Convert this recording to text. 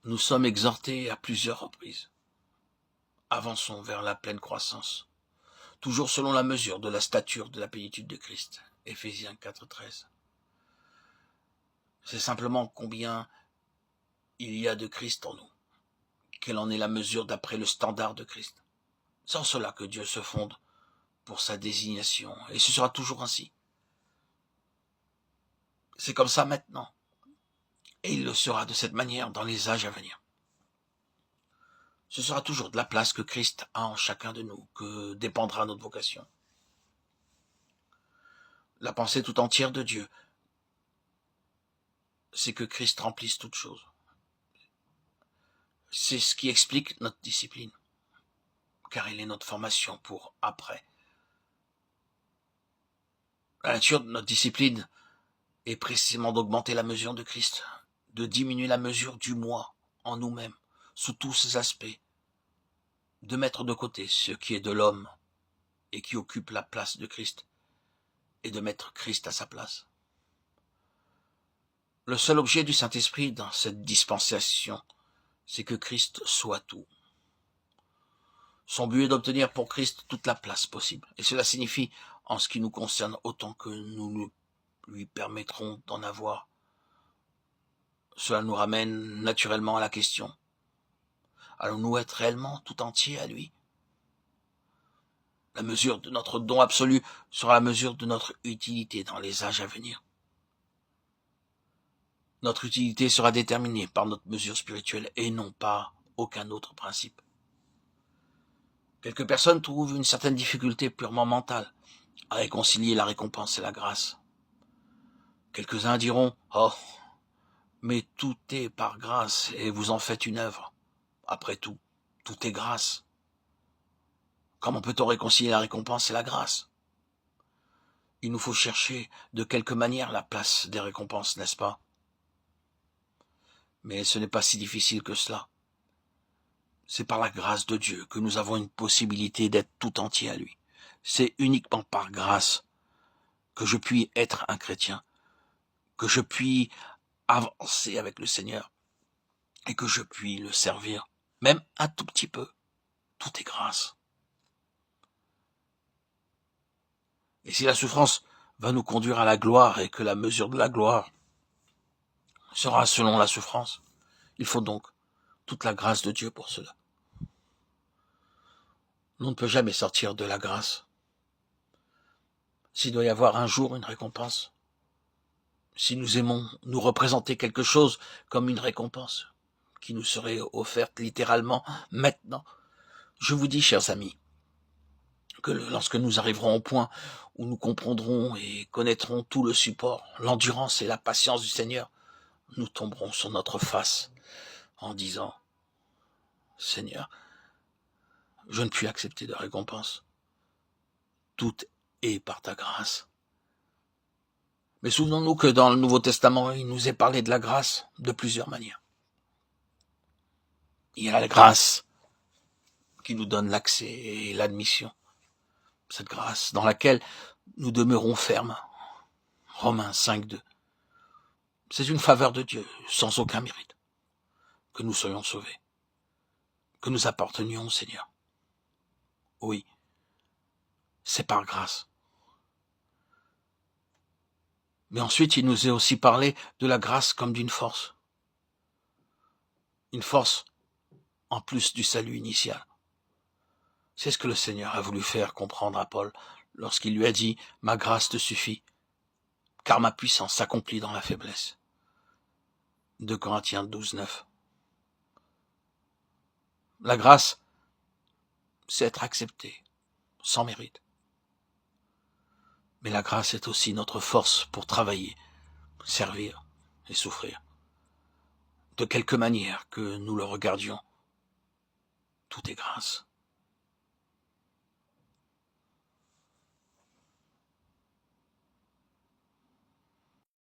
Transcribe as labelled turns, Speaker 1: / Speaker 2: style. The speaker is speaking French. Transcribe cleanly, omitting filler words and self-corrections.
Speaker 1: nous sommes exhortés à plusieurs reprises. Avançons vers la pleine croissance, toujours selon la mesure de la stature de la plénitude de Christ. Éphésiens 4,13. C'est simplement combien il y a de Christ en nous, quelle en est la mesure d'après le standard de Christ. C'est en cela que Dieu se fonde pour sa désignation, et ce sera toujours ainsi. C'est comme ça maintenant, et il le sera de cette manière dans les âges à venir. Ce sera toujours de la place que Christ a en chacun de nous que dépendra notre vocation. La pensée tout entière de Dieu, c'est que Christ remplisse toutes choses. C'est ce qui explique notre discipline, car il est notre formation pour après. La nature de notre discipline est précisément d'augmenter la mesure de Christ, de diminuer la mesure du moi en nous-mêmes, sous tous ses aspects, de mettre de côté ce qui est de l'homme et qui occupe la place de Christ, et de mettre Christ à sa place. Le seul objet du Saint-Esprit dans cette dispensation, c'est que Christ soit tout. Son but est d'obtenir pour Christ toute la place possible, et cela signifie, en ce qui nous concerne, autant que nous lui permettrons d'en avoir. Cela nous ramène naturellement à la question: allons-nous être réellement tout entiers à lui? La mesure de notre don absolu sera la mesure de notre utilité dans les âges à venir. Notre utilité sera déterminée par notre mesure spirituelle et non par aucun autre principe. Quelques personnes trouvent une certaine difficulté purement mentale à réconcilier la récompense et la grâce. Quelques-uns diront: « Oh, mais tout est par grâce et vous en faites une œuvre. Après tout, tout est grâce. » Comment peut-on réconcilier la récompense et la grâce? Il nous faut chercher de quelque manière la place des récompenses, n'est-ce pas? Mais ce n'est pas si difficile que cela. C'est par la grâce de Dieu que nous avons une possibilité d'être tout entier à lui. C'est uniquement par grâce que je puis être un chrétien, que je puis avancer avec le Seigneur et que je puis le servir, même un tout petit peu. Tout est grâce. Et si la souffrance va nous conduire à la gloire et que la mesure de la gloire sera selon la souffrance, il faut donc toute la grâce de Dieu pour cela. On ne peut jamais sortir de la grâce. S'il doit y avoir un jour une récompense, si nous aimons nous représenter quelque chose comme une récompense qui nous serait offerte littéralement maintenant, je vous dis, chers amis, que lorsque nous arriverons au point où nous comprendrons et connaîtrons tout le support, l'endurance et la patience du Seigneur, nous tomberons sur notre face en disant: Seigneur, je ne puis accepter de récompense. Tout est par ta grâce. Mais souvenons-nous que dans le Nouveau Testament, il nous est parlé de la grâce de plusieurs manières. Il y a la grâce qui nous donne l'accès et l'admission. Cette grâce dans laquelle nous demeurons fermes. Romains 5,2. C'est une faveur de Dieu, sans aucun mérite, que nous soyons sauvés, que nous appartenions au Seigneur. Oui, c'est par grâce. Mais ensuite, il nous est aussi parlé de la grâce comme d'une force. Une force en plus du salut initial. C'est ce que le Seigneur a voulu faire comprendre à Paul lorsqu'il lui a dit: « Ma grâce te suffit, car ma puissance s'accomplit dans la faiblesse. » 2 Corinthiens 12,9. La grâce, c'est être accepté, sans mérite. Mais la grâce est aussi notre force pour travailler, servir et souffrir. De quelque manière que nous le regardions, tout est grâce.